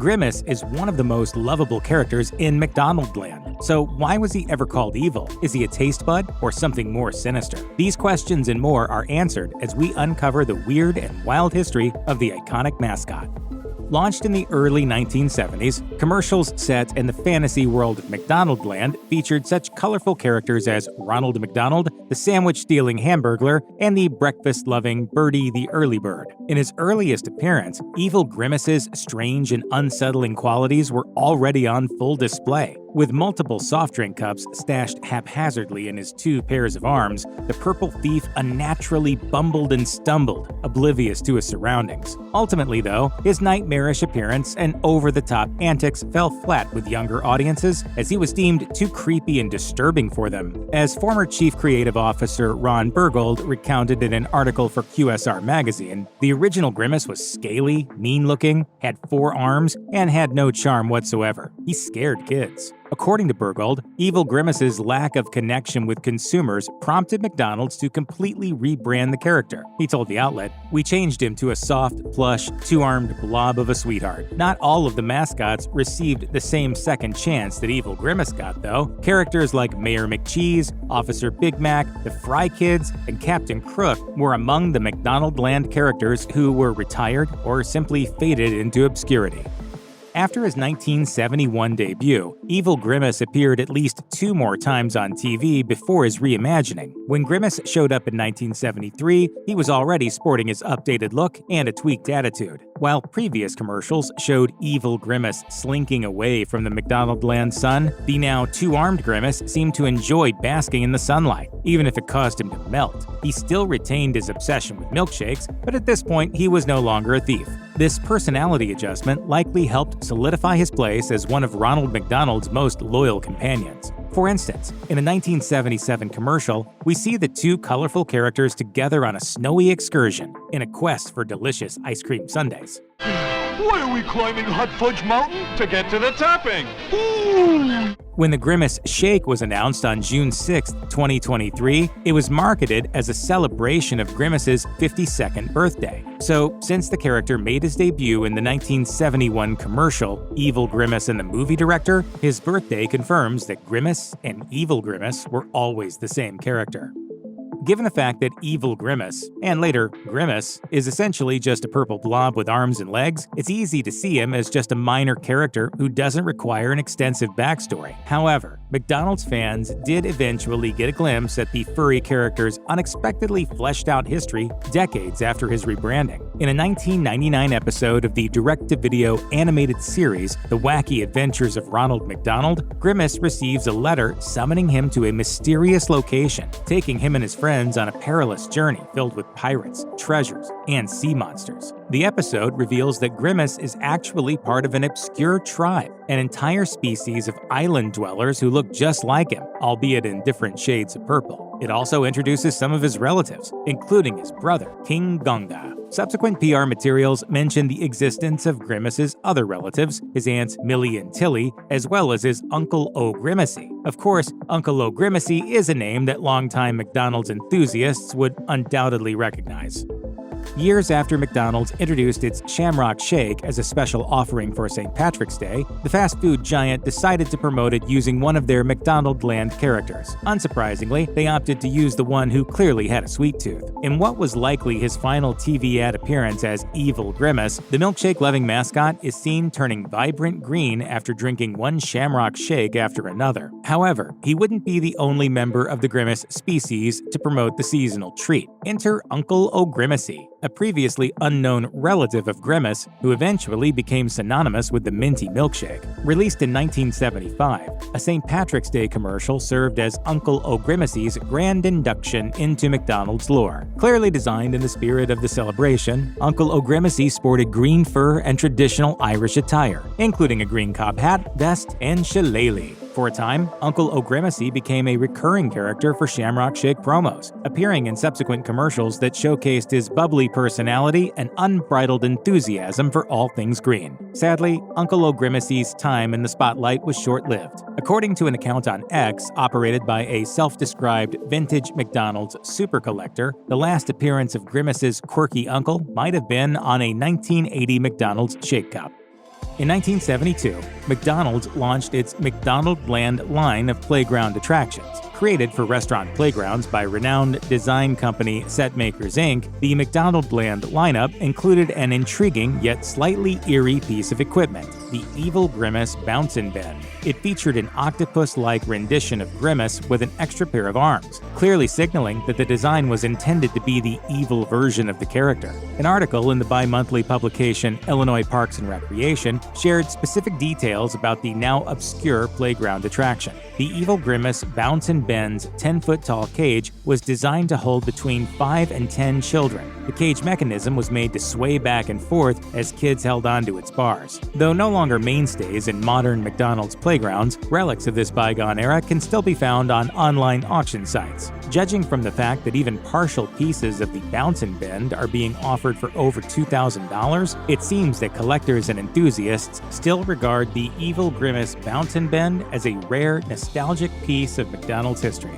Grimace is one of the most lovable characters in McDonaldland. So why was he ever called evil? Is he a taste bud or something more sinister? These questions and more are answered as we uncover the weird and wild history of the iconic mascot. Launched in the early 1970s, commercials set in the fantasy world of McDonaldland featured such colorful characters as Ronald McDonald, the sandwich-stealing Hamburglar, and the breakfast-loving Birdie the Early Bird. In his earliest appearance, Evil Grimace's strange and unsettling qualities were already on full display. With multiple soft drink cups stashed haphazardly in his 2 pairs of arms, the purple thief unnaturally bumbled and stumbled, oblivious to his surroundings. Ultimately, though, his nightmarish appearance and over-the-top antics fell flat with younger audiences, as he was deemed too creepy and disturbing for them. As former Chief Creative Officer Ron Burgold recounted in an article for QSR magazine, the original Grimace was scaly, mean-looking, had 4 arms, and had no charm whatsoever. He scared kids. According to Burgold, Evil Grimace's lack of connection with consumers prompted McDonald's to completely rebrand the character. He told the outlet, "We changed him to a soft, plush, 2-armed blob of a sweetheart." Not all of the mascots received the same second chance that Evil Grimace got, though. Characters like Mayor McCheese, Officer Big Mac, the Fry Kids, and Captain Crook were among the McDonaldland characters who were retired or simply faded into obscurity. After his 1971 debut, Evil Grimace appeared at least 2 more times on TV before his reimagining. When Grimace showed up in 1973, he was already sporting his updated look and a tweaked attitude. While previous commercials showed Evil Grimace slinking away from the McDonaldland sun, the now 2-armed Grimace seemed to enjoy basking in the sunlight, even if it caused him to melt. He still retained his obsession with milkshakes, but at this point he was no longer a thief. This personality adjustment likely helped solidify his place as one of Ronald McDonald's most loyal companions. For instance, in a 1977 commercial, we see the 2 colorful characters together on a snowy excursion in a quest for delicious ice cream sundaes. Why are we climbing Hot Fudge Mountain? To get to the topping! Ooh. When the Grimace Shake was announced on June 6, 2023, it was marketed as a celebration of Grimace's 52nd birthday. So, since the character made his debut in the 1971 commercial Evil Grimace and the Movie Director, his birthday confirms that Grimace and Evil Grimace were always the same character. Given the fact that Evil Grimace, and later Grimace, is essentially just a purple blob with arms and legs, it's easy to see him as just a minor character who doesn't require an extensive backstory. However, McDonald's fans did eventually get a glimpse at the furry character's unexpectedly fleshed-out history decades after his rebranding. In a 1999 episode of the direct-to-video animated series The Wacky Adventures of Ronald McDonald, Grimace receives a letter summoning him to a mysterious location, taking him and his friends on a perilous journey filled with pirates, treasures, and sea monsters. The episode reveals that Grimace is actually part of an obscure tribe, an entire species of island dwellers who look just like him, albeit in different shades of purple. It also introduces some of his relatives, including his brother, King Gunga. Subsequent PR materials mention the existence of Grimace's other relatives, his aunts Millie and Tilly, as well as his Uncle O'Grimacy. Of course, Uncle O'Grimacy is a name that longtime McDonald's enthusiasts would undoubtedly recognize. Years after McDonald's introduced its Shamrock Shake as a special offering for St. Patrick's Day, the fast food giant decided to promote it using one of their McDonaldland characters. Unsurprisingly, they opted to use the one who clearly had a sweet tooth. In what was likely his final TV ad appearance as Evil Grimace, the milkshake-loving mascot is seen turning vibrant green after drinking one Shamrock Shake after another. However, he wouldn't be the only member of the Grimace species to promote the seasonal treat. Enter Uncle O'Grimacy, a previously unknown relative of Grimace who eventually became synonymous with the minty milkshake. Released in 1975, a St. Patrick's Day commercial served as Uncle O'Grimacy's grand induction into McDonald's lore. Clearly designed in the spirit of the celebration, Uncle O'Grimacy sported green fur and traditional Irish attire, including a green cob hat, vest, and shillelagh. For a time, Uncle O'Grimacy became a recurring character for Shamrock Shake promos, appearing in subsequent commercials that showcased his bubbly personality and unbridled enthusiasm for all things green. Sadly, Uncle O'Grimacy's time in the spotlight was short-lived. According to an account on X operated by a self-described vintage McDonald's super collector, the last appearance of Grimace's quirky uncle might have been on a 1980 McDonald's Shake Cup. In 1972, McDonald's launched its McDonaldland line of playground attractions. Created for restaurant playgrounds by renowned design company Setmakers Inc., the McDonaldland lineup included an intriguing yet slightly eerie piece of equipment, the Evil Grimace Bouncin' Bend. It featured an octopus-like rendition of Grimace with an extra pair of arms, clearly signaling that the design was intended to be the evil version of the character. An article in the bi-monthly publication Illinois Parks and Recreation shared specific details about the now obscure playground attraction. The Evil Grimace Bouncin' Bend's 10-foot-tall cage was designed to hold between 5 and 10 children. The cage mechanism was made to sway back and forth as kids held onto its bars. Though no longer mainstays in modern McDonald's playgrounds, relics of this bygone era can still be found on online auction sites. Judging from the fact that even partial pieces of the Bouncin' Bend are being offered for over $2,000, it seems that collectors and enthusiasts still regard the Evil Grimace Bouncin' Bend as a rare, nostalgic piece of McDonald's history.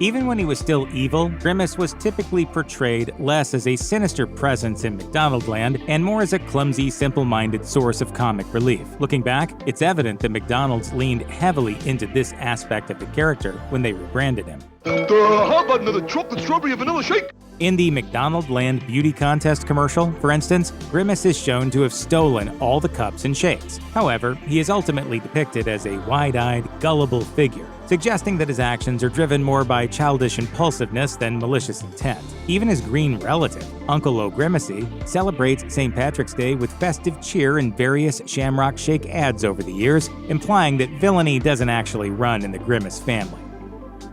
Even when he was still evil, Grimace was typically portrayed less as a sinister presence in McDonaldland and more as a clumsy, simple-minded source of comic relief. Looking back, it's evident that McDonald's leaned heavily into this aspect of the character when they rebranded him. How about another chocolate strawberry vanilla shake? In the McDonaldland beauty contest commercial, for instance, Grimace is shown to have stolen all the cups and shakes. However, he is ultimately depicted as a wide-eyed, gullible figure, suggesting that his actions are driven more by childish impulsiveness than malicious intent. Even his green relative, Uncle O'Grimacy, celebrates St. Patrick's Day with festive cheer in various Shamrock Shake ads over the years, implying that villainy doesn't actually run in the Grimace family.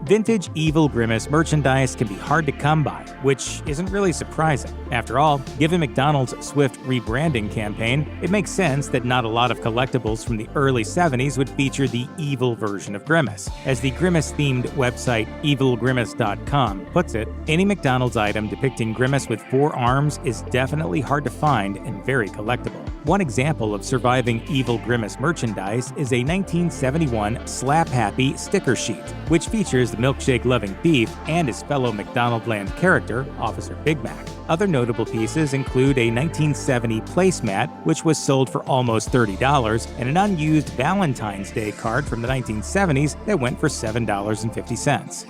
Vintage Evil Grimace merchandise can be hard to come by, which isn't really surprising. After all, given McDonald's swift rebranding campaign, it makes sense that not a lot of collectibles from the early 70s would feature the evil version of Grimace. As the Grimace-themed website evilgrimace.com puts it, any McDonald's item depicting Grimace with 4 arms is definitely hard to find and very collectible. One example of surviving Evil Grimace merchandise is a 1971 Slap Happy sticker sheet, which features the milkshake-loving thief and his fellow McDonaldland character, Officer Big Mac. Other notable pieces include a 1970 placemat, which was sold for almost $30, and an unused Valentine's Day card from the 1970s that went for $7.50.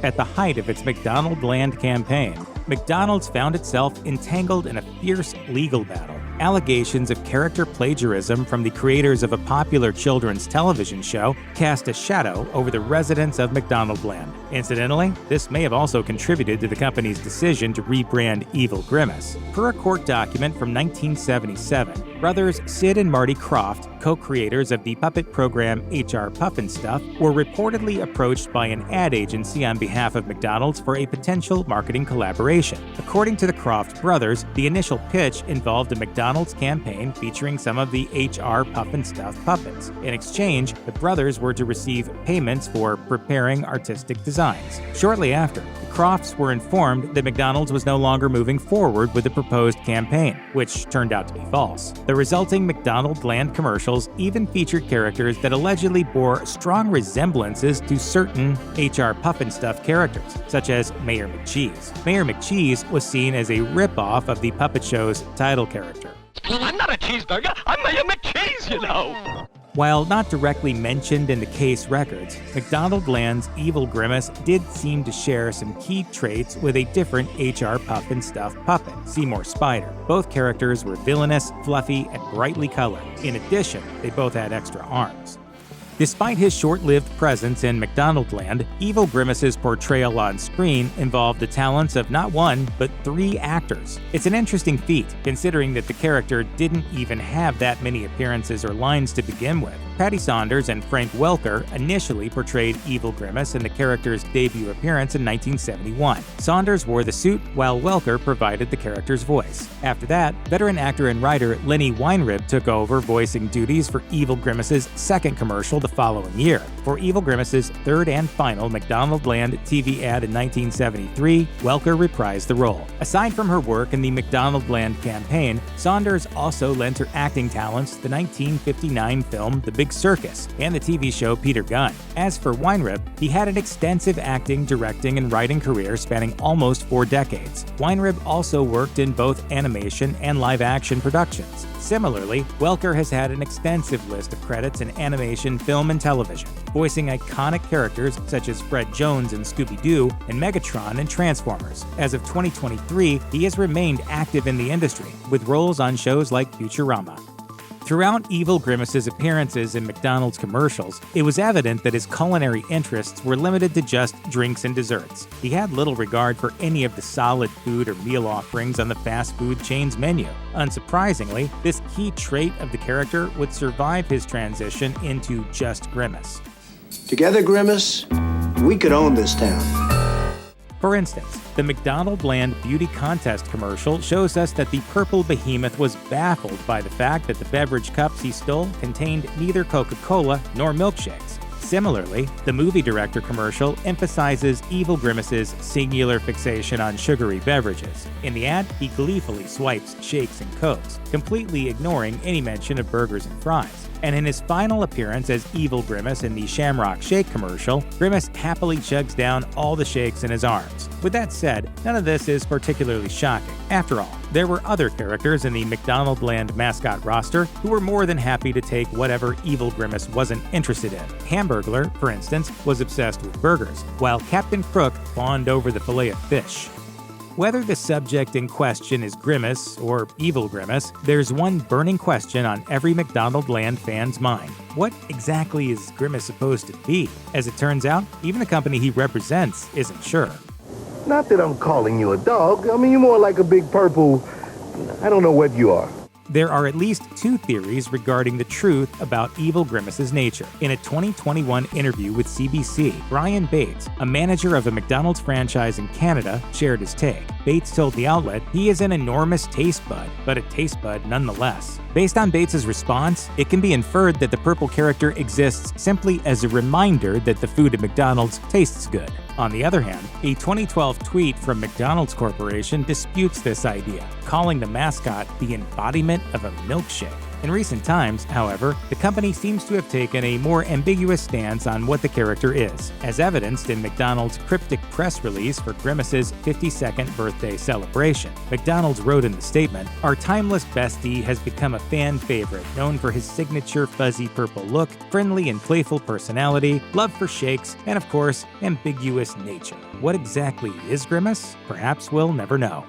At the height of its McDonaldland campaign, McDonald's found itself entangled in a fierce legal battle. Allegations of character plagiarism from the creators of a popular children's television show cast a shadow over the residents of McDonaldland. Incidentally, this may have also contributed to the company's decision to rebrand Evil Grimace. Per a court document from 1977, brothers Sid and Marty Krofft, co-creators of the puppet program HR Puffinstuff, were reportedly approached by an ad agency on behalf of McDonald's for a potential marketing collaboration. According to the Krofft brothers, the initial pitch involved a McDonald's campaign featuring some of the HR Puffinstuff puppets. In exchange, the brothers were to receive payments for preparing artistic designs. Shortly after, the Krofts were informed that McDonald's was no longer moving forward with the proposed campaign, which turned out to be false. The resulting McDonaldland commercials even featured characters that allegedly bore strong resemblances to certain HR Puffinstuff characters, such as Mayor McCheese. Mayor McCheese was seen as a ripoff of the puppet show's title character. I'm not a cheeseburger, I'm Mayor McCheese, you know! While not directly mentioned in the case records, McDonaldland's Evil Grimace did seem to share some key traits with a different HR Puffinstuff puppet, Seymour Spider. Both characters were villainous, fluffy, and brightly colored. In addition, they both had extra arms. Despite his short-lived presence in McDonaldland, Evil Grimace's portrayal on screen involved the talents of not 1, but 3 actors. It's an interesting feat, considering that the character didn't even have that many appearances or lines to begin with. Patty Saunders and Frank Welker initially portrayed Evil Grimace in the character's debut appearance in 1971. Saunders wore the suit, while Welker provided the character's voice. After that, veteran actor and writer Lenny Weinrib took over voicing duties for Evil Grimace's second commercial the following year. For Evil Grimace's third and final McDonaldland TV ad in 1973, Welker reprised the role. Aside from her work in the McDonaldland campaign, Saunders also lent her acting talents to the 1959 film The Big Circus and the TV show Peter Gunn. As for Weinrib, he had an extensive acting, directing, and writing career spanning almost 4 decades. Weinrib also worked in both animation and live-action productions. Similarly, Welker has had an extensive list of credits in animation, film, and television, voicing iconic characters such as Fred Jones in Scooby-Doo and Megatron in Transformers. As of 2023, he has remained active in the industry, with roles on shows like Futurama. Throughout Evil Grimace's appearances in McDonald's commercials, it was evident that his culinary interests were limited to just drinks and desserts. He had little regard for any of the solid food or meal offerings on the fast food chain's menu. Unsurprisingly, this key trait of the character would survive his transition into just Grimace. Together, Grimace, we could own this town. For instance, the McDonaldland beauty contest commercial shows us that the purple behemoth was baffled by the fact that the beverage cups he stole contained neither Coca-Cola nor milkshakes. Similarly, the movie director commercial emphasizes Evil Grimace's singular fixation on sugary beverages. In the ad, he gleefully swipes shakes and cokes, completely ignoring any mention of burgers and fries. And in his final appearance as Evil Grimace in the Shamrock shake commercial, Grimace happily chugs down all the shakes in his arms. With that said, none of this is particularly shocking. After all, there were other characters in the McDonaldland mascot roster who were more than happy to take whatever Evil Grimace wasn't interested in. Hamburglar, for instance, was obsessed with burgers, while Captain Crook fawned over the fillet of fish. Whether the subject in question is Grimace or Evil Grimace, there's one burning question on every McDonaldland fan's mind. What exactly is Grimace supposed to be? As it turns out, even the company he represents isn't sure. Not that I'm calling you a dog. I mean, you're more like a big purple... I don't know what you are. There are at least two theories regarding the truth about Evil Grimace's nature. In a 2021 interview with CBC, Brian Bates, a manager of a McDonald's franchise in Canada, shared his take. Bates told the outlet he is an enormous taste bud, but a taste bud nonetheless. Based on Bates' response, it can be inferred that the purple character exists simply as a reminder that the food at McDonald's tastes good. On the other hand, a 2012 tweet from McDonald's Corporation disputes this idea, calling the mascot the embodiment of a milkshake. In recent times, however, the company seems to have taken a more ambiguous stance on what the character is, as evidenced in McDonald's cryptic press release for Grimace's 52nd birthday celebration. McDonald's wrote in the statement, "Our timeless bestie has become a fan favorite, known for his signature fuzzy purple look, friendly and playful personality, love for shakes, and of course, ambiguous nature." What exactly is Grimace? Perhaps we'll never know.